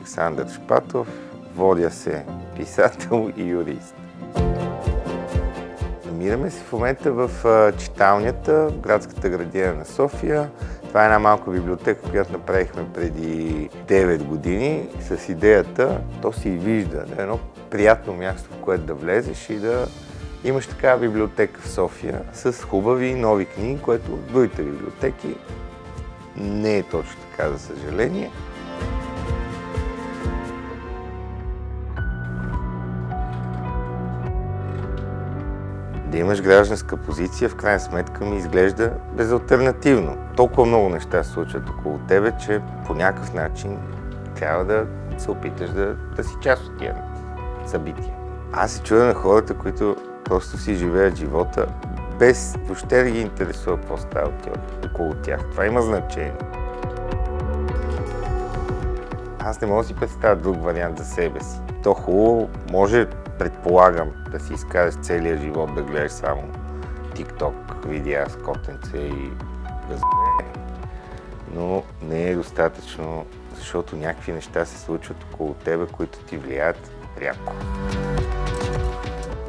Александър Шпатов, водя се писател и юрист. Намираме се в момента в читалнята, в градската градина на София. Това е една малка библиотека, която направихме преди 9 години с идеята, то се и вижда, да е едно приятно място, в което да влезеш и да имаш такава библиотека в София с хубави нови книги, което в другите библиотеки не е точно така, за съжаление. Да имаш гражданска позиция, в крайна сметка ми изглежда безалтернативно. Толкова много неща се случват около тебе, че по някакъв начин трябва да се опиташ да си част от тия събития. Аз се чудя на хората, които просто си живеят живота, без въобще да ги интересува какво става около тях. Това има значение. Аз не мога да си представя друг вариант за себе си. То хубаво, може, предполагам, да си изкараш целия живот, да гледаш само TikTok, видеа с котенце и гъзбе, но не е достатъчно, защото някакви неща се случват около тебе, които ти влияят пряко.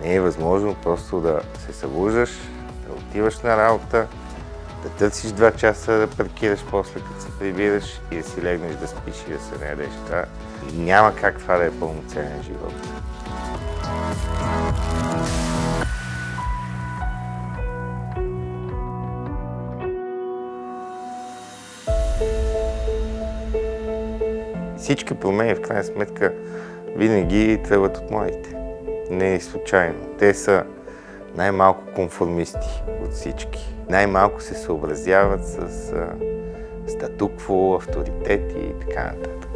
Не е възможно просто да се събуждаш, да отиваш на работа, да търсиш 2 часа да паркираш после, като се прибираш и да си легнеш да спиш и да се наедеш. Няма как това да е пълноценен живот. Всички промени в крайна сметка винаги тръгват от младите. Не е случайно. Те са най-малко конформисти от всички. Най-малко се съобразяват с статукво, авторитети и така нататък.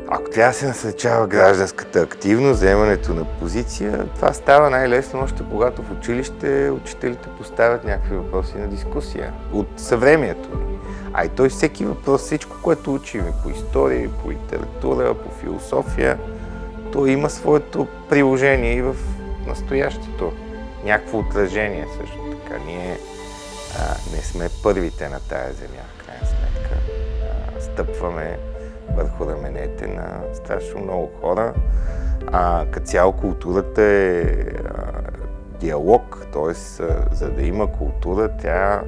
Ако трябва да се насърчава гражданската активност, заемането на позиция, това става най-лесно още когато в училище учителите поставят някакви въпроси на дискусия от съвремието ни. А и той всеки въпрос, всичко, което учим по история, по литература, по философия, то има своето приложение и в настоящето. Някакво отражение също така. Ние не сме първите на тая земя, в крайна сметка. Стъпваме върху раменете на страшно много хора. Като цяло културата е диалог, т.е. за да има култура, трябва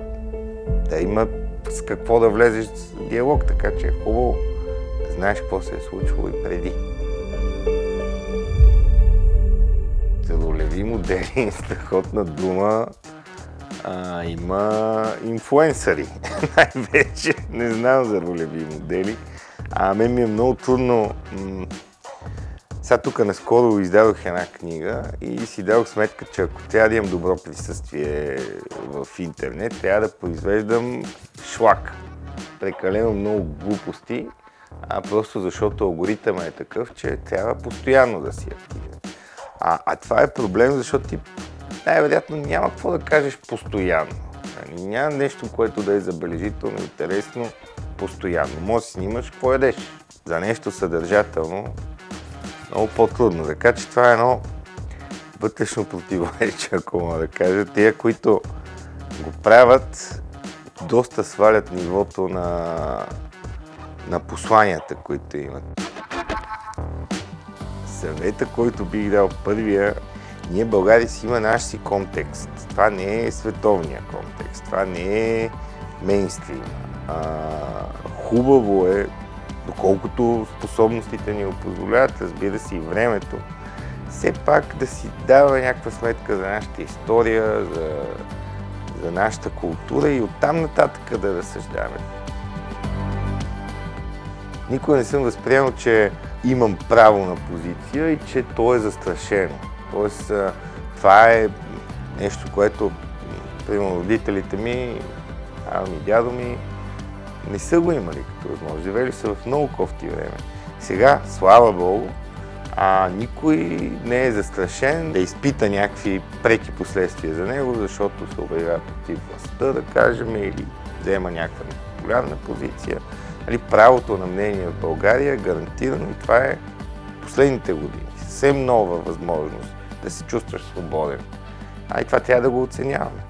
да има с какво да влезеш в диалог, така че е хубаво да знаеш какво се е случвало и преди. Ролеви модели, страхотна дума, има инфлуенсъри. Най-вече не знам за ролеви модели. Мен ми е много трудно. Сега тук наскоро издадох една книга и си дадох сметка, че ако трябва да имам добро присъствие в интернет, трябва да произвеждам шлак. Прекалено много глупости, просто защото алгоритъмът е такъв, че трябва постоянно да си активен. Това е проблем, защото ти най-вероятно няма какво да кажеш постоянно. Няма нещо, което да е забележително, интересно, постоянно. Може да снимаш какво ядеш. За нещо съдържателно много по-трудно. Така че това е едно вътрешно противоречие, ако мога да кажа. Тия, които го правят, доста свалят нивото на посланията, които имат. Съвета, който бих дал първия, ние България си има наш си контекст. Това не е световния контекст, това не е мейнстрим. Хубаво е, доколкото способностите ни го позволяват, разбира се и времето, все пак да си дава някаква сметка за нашата история, за нашата култура и оттам нататък да разсъждаваме. Никога не съм възприемал, че имам право на позиция и че то е застрашено. Тоест, това е нещо, което, примерно, родителите ми, дядо ми, не са го имали като възможност. Живели са в много кофти време. Сега, слава Богу, никой не е застрашен да изпита някакви преки последствия за него, защото се обявява против властта, да кажем, или взема някаква непопулярна позиция. Правото на мнение в България е гарантирано и това е последните години. Съвсем нова възможност да се чувстваш свободен. И това трябва да го оценяваме.